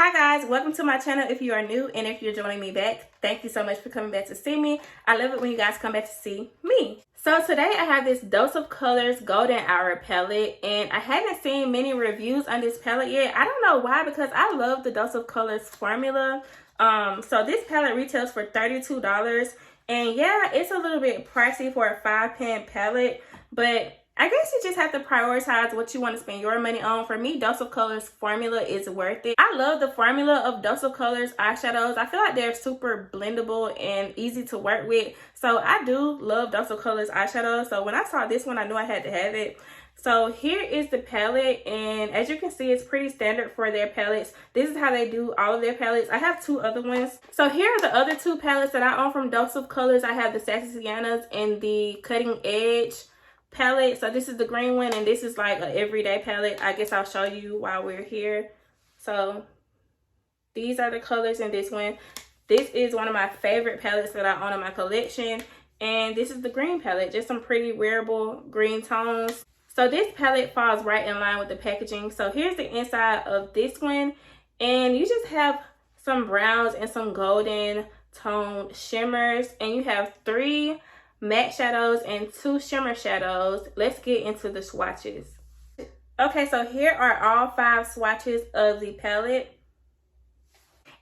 Hi guys, welcome to my channel if you are new, and if you're joining me back, thank you so much for coming back to see me. I love it when you guys come back to see me. So today I have this Dose of Colors Golden Hour palette, and I haven't seen many reviews on this palette yet. I don't know why, because I love the Dose of Colors formula. So this palette retails for $32, and yeah, it's a little bit pricey for a 5-pan palette, but I guess you just have to prioritize what you want to spend your money on. For me, Dose of Colors formula is worth it. I love the formula of Dose of Colors eyeshadows. I feel like they're super blendable and easy to work with. So I do love Dose of Colors eyeshadows. So when I saw this one, I knew I had to have it. So here is the palette, and as you can see, it's pretty standard for their palettes. This is how they do all of their palettes. I have two other ones. So here are the other two palettes that I own from Dose of Colors. I have the Sassy Siennas and the Cutting Edge palette. So this is the green one, and this is like an everyday palette. I guess I'll show you while we're here. So these are the colors in this one. This is one of my favorite palettes that I own in my collection, and this is the green palette, just some pretty wearable green tones. So this palette falls right in line with the packaging. So here's the inside of this one, and you just have some browns and some golden tone shimmers, and you have 3 matte shadows and 2 shimmer shadows. Let's get into the swatches. Okay, so here are all 5 swatches of the palette.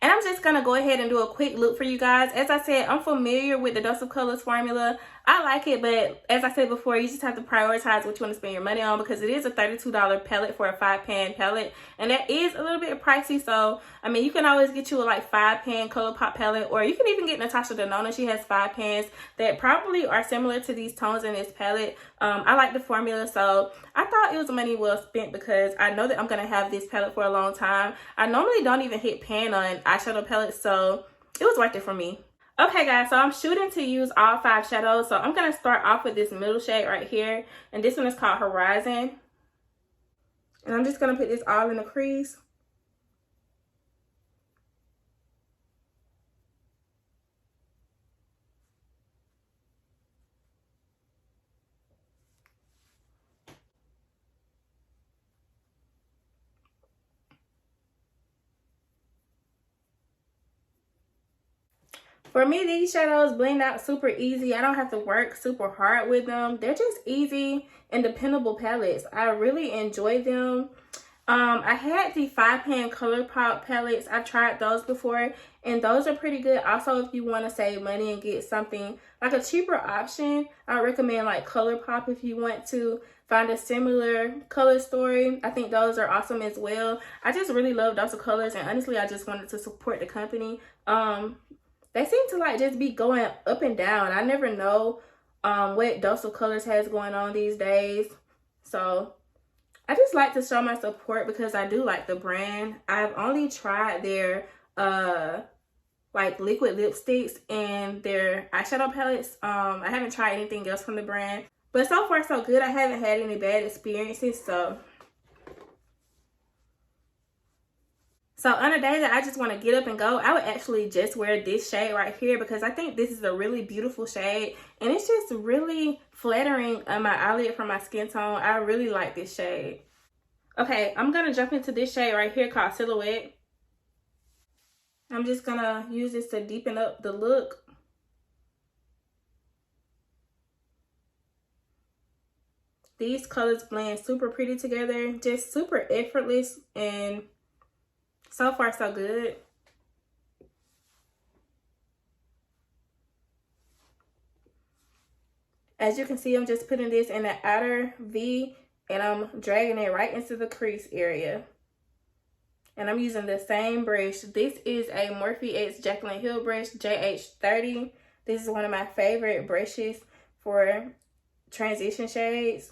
And I'm just going to go ahead and do a quick look for you guys. As I said, I'm familiar with the Dose of Colors formula. I like it, but as I said before, you just have to prioritize what you want to spend your money on, because it is a $32 palette for a 5-pan palette. And that is a little bit pricey. So, I mean, you can always get you a like 5-pan ColourPop palette, or you can even get Natasha Denona. She has 5 pans that probably are similar to these tones in this palette. I like the formula, so I thought it was money well spent, because I know that I'm going to have this palette for a long time. I normally don't even hit pan on eyeshadow palettes, so it was worth it for me. Okay guys, so I'm shooting to use all 5 shadows. So I'm going to start off with this middle shade right here, and this one is called Horizon. And I'm just going to put this all in the crease. For me, these shadows blend out super easy. I don't have to work super hard with them. They're just easy and dependable palettes. I really enjoy them. I had the 5-pan ColourPop palettes. I've tried those before, and those are pretty good. Also, if you want to save money and get something like a cheaper option, I recommend like ColourPop if you want to find a similar color story. I think those are awesome as well. I just really love Dose of Colors, and honestly, I just wanted to support the company. They seem to like just be going up and down. I never know what Dose of Colors has going on these days. So I just like to show my support, because I do like the brand. I've only tried their like liquid lipsticks and their eyeshadow palettes. I haven't tried anything else from the brand. But so far so good. I haven't had any bad experiences. So on a day that I just want to get up and go, I would actually just wear this shade right here, because I think this is a really beautiful shade, and it's just really flattering on my eyelid for my skin tone. I really like this shade. Okay, I'm going to jump into this shade right here called Silhouette. I'm just going to use this to deepen up the look. These colors blend super pretty together, just super effortless, and so far, so good. As you can see, I'm just putting this in the outer V, and I'm dragging it right into the crease area. And I'm using the same brush. This is a Morphe X Jaclyn Hill brush, JH30. This is one of my favorite brushes for transition shades.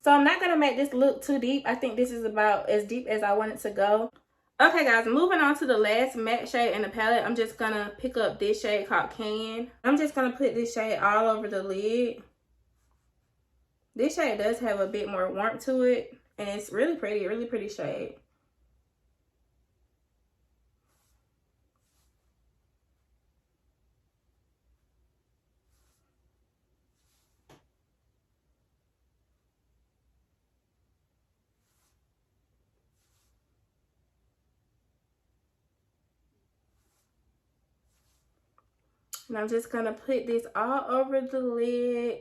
So I'm not going to make this look too deep. I think this is about as deep as I want it to go. Okay guys, moving on to the last matte shade in the palette. I'm just going to pick up this shade called Canyon. I'm just going to put this shade all over the lid. This shade does have a bit more warmth to it, and it's really pretty shade. And I'm just going to put this all over the lid.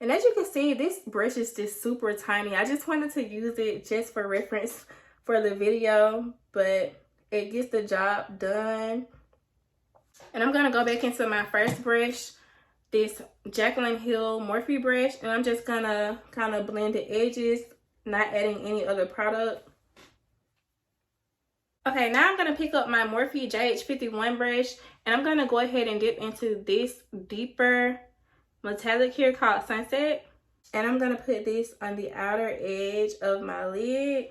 And as you can see, this brush is just super tiny. I just wanted to use it just for reference for the video, but it gets the job done. And I'm going to go back into my first brush, this Jaclyn Hill Morphe brush, and I'm just going to kind of blend the edges, not adding any other product. Okay, now I'm going to pick up my Morphe JH51 brush, and I'm going to go ahead and dip into this deeper metallic here called Sunset. And I'm going to put this on the outer edge of my lid.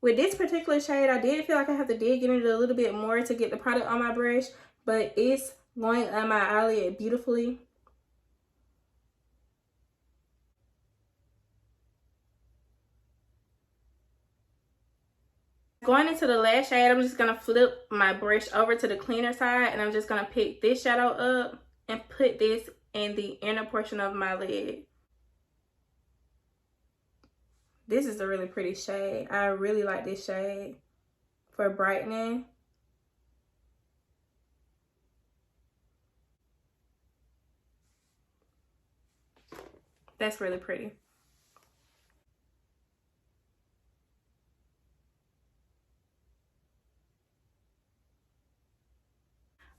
With this particular shade, I did feel like I have to dig in it a little bit more to get the product on my brush, but it's going on my eyelid beautifully. Going into the last shade, I'm just going to flip my brush over to the cleaner side, and I'm just going to pick this shadow up and put this in the inner portion of my lid. This is a really pretty shade. I really like this shade for brightening. That's really pretty.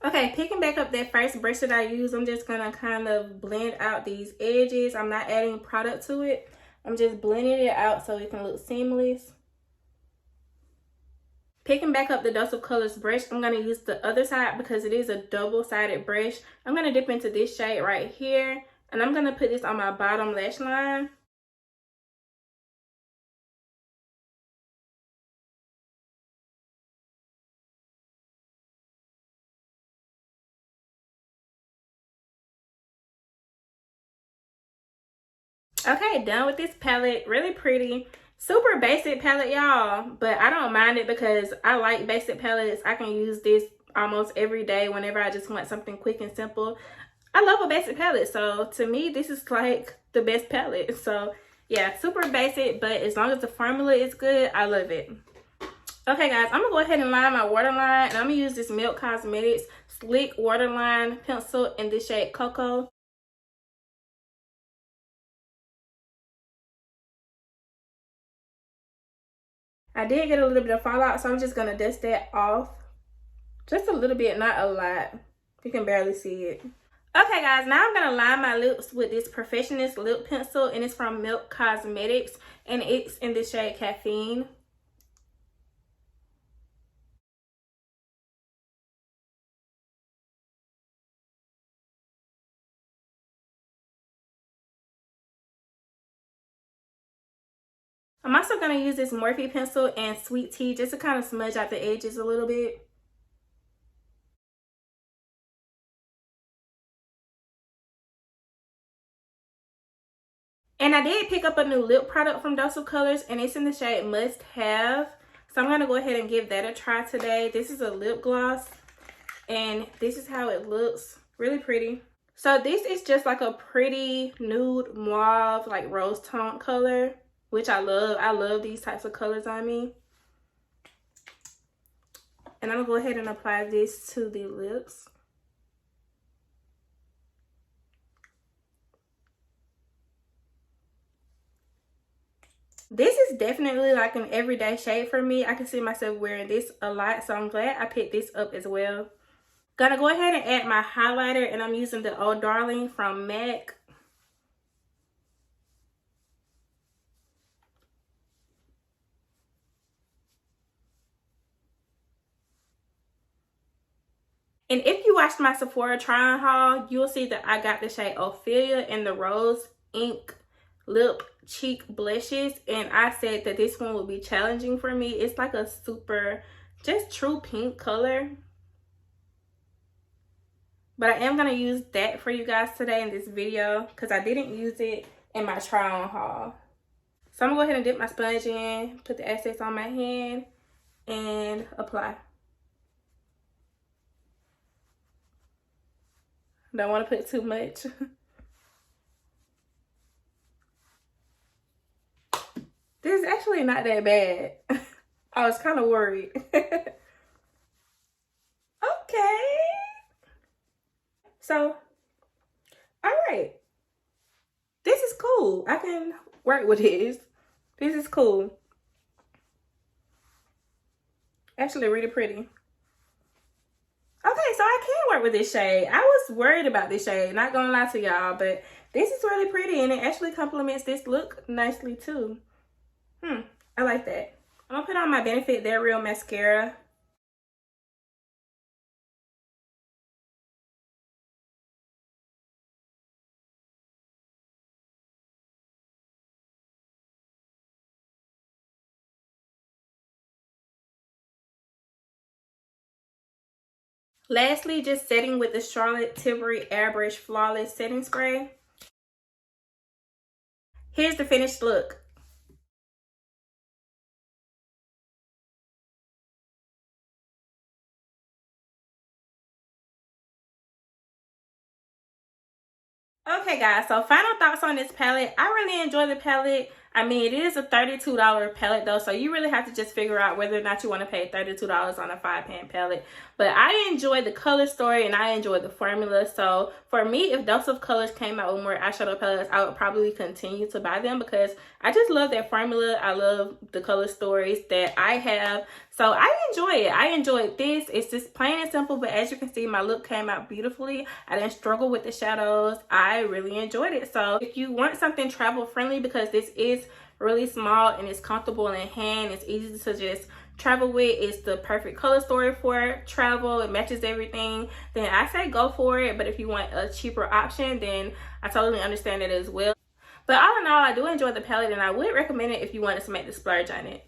Okay, picking back up that first brush that I used, I'm just going to kind of blend out these edges. I'm not adding product to it. I'm just blending it out so it can look seamless. Picking back up the Dose of Colors brush, I'm going to use the other side because it is a double-sided brush. I'm going to dip into this shade right here, and I'm going to put this on my bottom lash line. Okay, done with this palette. Really pretty. Super basic palette, y'all, but I don't mind it because I like basic palettes. I can use this almost every day whenever I just want something quick and simple. I love a basic palette, so to me, this is like the best palette. So yeah, super basic, but as long as the formula is good, I love it. Okay, guys, I'm gonna go ahead and line my waterline, and I'm gonna use this Milk Cosmetics Slick Waterline Pencil in the shade Cocoa. I did get a little bit of fallout, so I'm just going to dust that off. Just a little bit, not a lot. You can barely see it. Okay, guys, now I'm going to line my lips with this Perfectionist Lip Pencil, and it's from Milk Cosmetics, and it's in the shade Caffeine. I'm also going to use this Morphe pencil and Sweet Tea just to kind of smudge out the edges a little bit. And I did pick up a new lip product from Dose of Colors, and it's in the shade Must Have. So I'm going to go ahead and give that a try today. This is a lip gloss, and this is how it looks. Really pretty. So this is just like a pretty nude mauve, like rose tone color, which I love. I love these types of colors on me. And I'm going to go ahead and apply this to the lips. This is definitely like an everyday shade for me. I can see myself wearing this a lot, so I'm glad I picked this up as well. Gonna go ahead and add my highlighter, and I'm using the Oh Darling from MAC. And if you watched my Sephora try-on haul, you'll see that I got the shade Ophelia in the Rose Ink Lip Cheek Blushes, and I said that this one would be challenging for me. It's like a super, just true pink color. But I am going to use that for you guys today in this video because I didn't use it in my try-on haul. So I'm going to go ahead and dip my sponge in, put the excess on my hand, and apply. Don't want to put too much. This is actually not that bad. I was kind of worried. Okay. So, all right. This is cool. I can work with this. This is cool. Actually, really pretty. Okay, so I can work with this shade. I was worried about this shade, not gonna lie to y'all, but this is really pretty and it actually complements this look nicely too. I like that. I'm gonna put on my Benefit They're Real mascara. Lastly, just setting with the Charlotte Tilbury Airbrush Flawless Setting Spray. Here's the finished look. Okay guys, so final thoughts on this palette. I really enjoy the palette. I mean, it is a $32 palette though, so you really have to just figure out whether or not you want to pay $32 on a 5-pan palette. But I enjoy the color story and I enjoy the formula. So for me, if Dose of Colors came out with more eyeshadow palettes, I would probably continue to buy them because I just love their formula. I love the color stories that I have. So I enjoy it. I enjoyed this. It's just plain and simple, but as you can see, my look came out beautifully. I didn't struggle with the shadows. I really enjoyed it. So if you want something travel friendly, because this is really small and it's comfortable in hand, it's easy to just travel with, it's the perfect color story for travel, it matches everything, then I say go for it. But if you want a cheaper option, then I totally understand it as well. But all in all, I do enjoy the palette and I would recommend it if you wanted to make the splurge on it.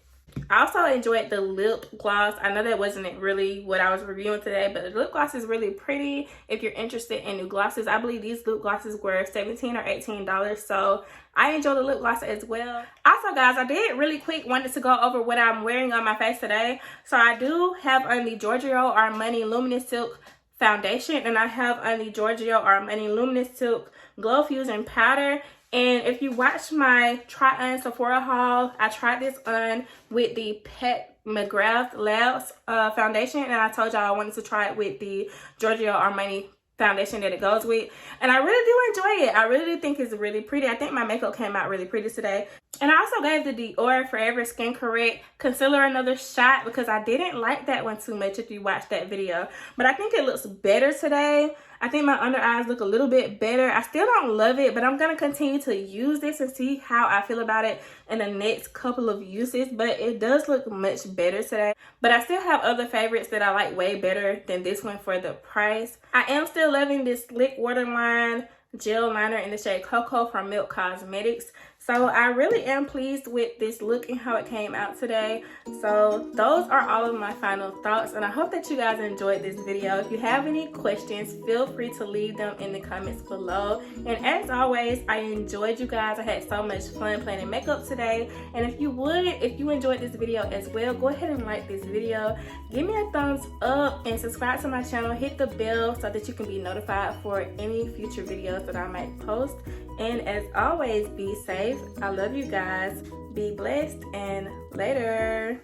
I also enjoyed the lip gloss. I know that wasn't really what I was reviewing today, but the lip gloss is really pretty if you're interested in new glosses. I believe these lip glosses were $17 or $18, so I enjoy the lip gloss as well. Also guys, I did really quick wanted to go over what I'm wearing on my face today. So I do have on the Giorgio Armani Luminous Silk foundation, and I have on the Giorgio Armani Luminous Silk Glow Fusion powder. And if you watch my try on Sephora haul, I tried this on with the Pat McGrath Labs foundation, and I told y'all I wanted to try it with the Giorgio Armani foundation that it goes with, and I really do enjoy it. I really do think it's really pretty. I think my makeup came out really pretty today. And I also gave the Dior Forever Skin Correct concealer another shot because I didn't like that one too much if you watched that video, but I think it looks better today. I think my under eyes look a little bit better. I still don't love it, but I'm going to continue to use this and see how I feel about it in the next couple of uses. But it does look much better today. But I still have other favorites that I like way better than this one for the price. I am still loving this Slick Waterline gel liner in the shade Cocoa from Milk Cosmetics. So I really am pleased with this look and how it came out today. So those are all of my final thoughts, and I hope that you guys enjoyed this video. If you have any questions, feel free to leave them in the comments below. And as always, I enjoyed you guys. I had so much fun planning makeup today. And if you enjoyed this video as well, go ahead and like this video. Give me a thumbs up and subscribe to my channel. Hit the bell so that you can be notified for any future videos that I might post. And as always, be safe. I love you guys. Be blessed, and later.